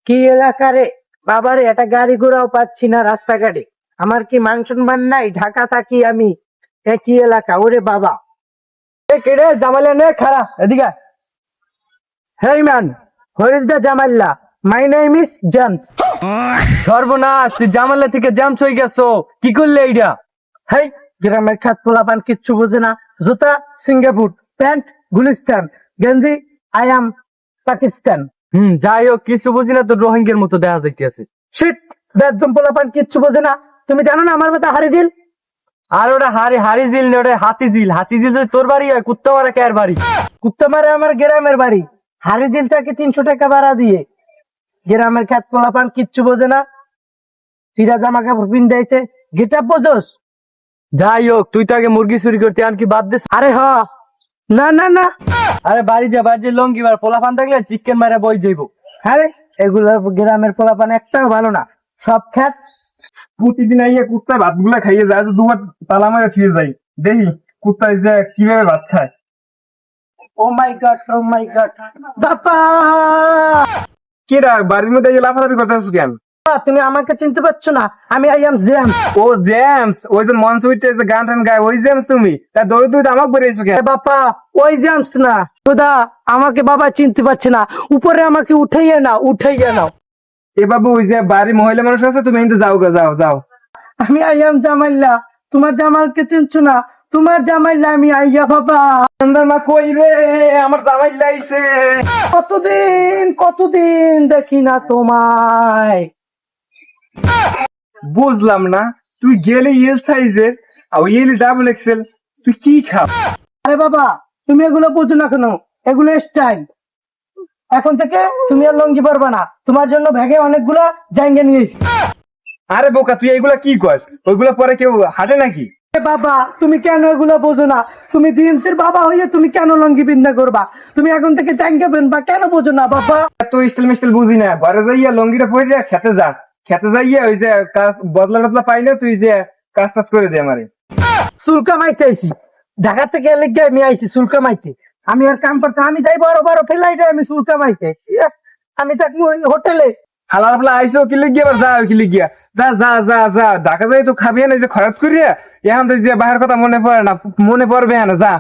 কি এলাকারে বাবারে, একটা গাড়ি ঘোড়াও পাচ্ছি না রাস্তাঘাটে। আমার কি মান সম্মান নাই? ঢাকা থাকি আমি, একই এলাকা। ওরে বাবা, এ কেড়ে জামাইলা নে খারা এদিকে। Hey man, where is the Jamaila? My name is James. সর্বনাশ, তুই জামালা থেকে জামস হয়ে গেছো, কি করলে এইটা? হেই, গ্রামের খাত পোলাপান কিচ্ছু বোঝে না। জুতা সিঙ্গাপুর, প্যান্ট গুলিস্তান, গেঞ্জি আই এম পাকিস্তান। যাই হোক, কিছু বুঝি না, তোর রোহিঙ্গের মতো দেখা যাইতেছে। শিট, বেদম পোলাপান কিচ্ছু বোঝে না। তুমি জানো না আমার মাথা হারিজিল? আর ওটা হারি জিল না, ওটা হাতি জিল যদি তোর বাড়ি হয়, কুত্তা মারা কে আর বাড়ি? কুত্তা মারে আমার গ্রামের বাড়ি। হারিজিলটাকে 300 টাকা ভাড়া দিয়ে। গ্রামের খাত পোলাপান কিচ্ছু বোঝে না। চিরা জামা কাপড় পিন্ধাইছে, গেট আপ বোঝোস? যাই হোক, তুই তো আগে মুরগি চুরি করতে আনকি বাদ দিস। আরে হ, না না না, আরে বাড়ি যা লঙ্গি বার পোলাপান থাকলে চিকেন মারা বই যাইব। আরে এগুলো গ্রামের পোলাপান একটাও ভালো না, সব খ্যাত। প্রতিদিন আইয়া কুত্তা ভাত গুলা খাইয়ে যায়, তো দুবার তালা মারে ফিরে যাই, দেখি কুত্তায় যে কিভাবে ভাত খায়। ও মাই গড, ও মাই গড, বাবা! কেডা বাড়ির মধ্যে এই লাফালাফি করতেছিস কেন? তুমি আমাকে চিনতে পারছো না? আমি আই এম জেমস। ও জেমস, ওই যে মঞ্চ উঠতে যে গান টান গায়, ওই জেমস তুমি? তা দৌড়ে দৌড়ে আমাকে বেরিয়েছো কেন? বাবা, ওই জেমস না খুদা, আমাকে বাবা চিনতে পারছে না। উপরে আমাকে উঠাইয়ে নাও, উঠাইয়ে নাও। এ বাবু, ওই যে বাড়ি মহিলা মানুষ আছে, তুমি কিন্তু যাও গা, যাও যাও। আমি আইয়াম জামাইল্লা, তোমার জামালকে চিনছো না? তোমার জামাইল্লা আমি আইয়া বাবা। সুন্দর মা কই রে, আমার জামাই লাইছে। কতদিন কতদিন দেখি না তোমায়। বুঝলাম না, তুই গেলে এল সাইজের আর এলি ডাবল এক্সেল, তুই কি খাও? আরে বাবা, তুমি এগুলো বুঝো না কেন? এগুলো স্টাইল। এখন থেকে তুমি আর লঙ্গি পারবা না। তোমার জন্য ব্যাগে অনেকগুলা জায়গা নিয়েছি। আরে বোকা, তুই এইগুলা কি কর? ওইগুলা পরে কেউ হাঁটে নাকি? বাবা, তুমি কেন এগুলো বোঝো না? তুমি জিন্সের বাবা হয়ে তুমি কেন লঙ্গি বিন্দা করবা? তুমি এখন থেকে জাঙ্গা বেনবা, কেন বোঝো না বাবা? এত স্টাইল মিস্টাইল বুঝি না, ঘরে যাইয়া লঙ্গিটা পরে যা, খেতে যা, খেতে যাইয়া ওই যে কাজ বদলা টদলা পাইলে তুই যে কাজ টাজ করে দে আমারে। চুল কামাইতে আইছি, ঢাকা থেকে এলে আমি আইছি চুল কামাইতে। আমি আর কাম করতে, আমি যাই বড় বড় ফেলাইতে, আমি চুল কামাইতে আইছি। আমি থাকবো ওই হোটেলে। হালার পালা আইসো কি লিখিয়া, এবার যা কি লিখিয়া, যা যা যা যা, ঢাকা যাই তো খাবি না, যে খরচ করিয়া এখন তো যে বাহের কথা মনে পড়ে না, মনে পড়বে না, যা।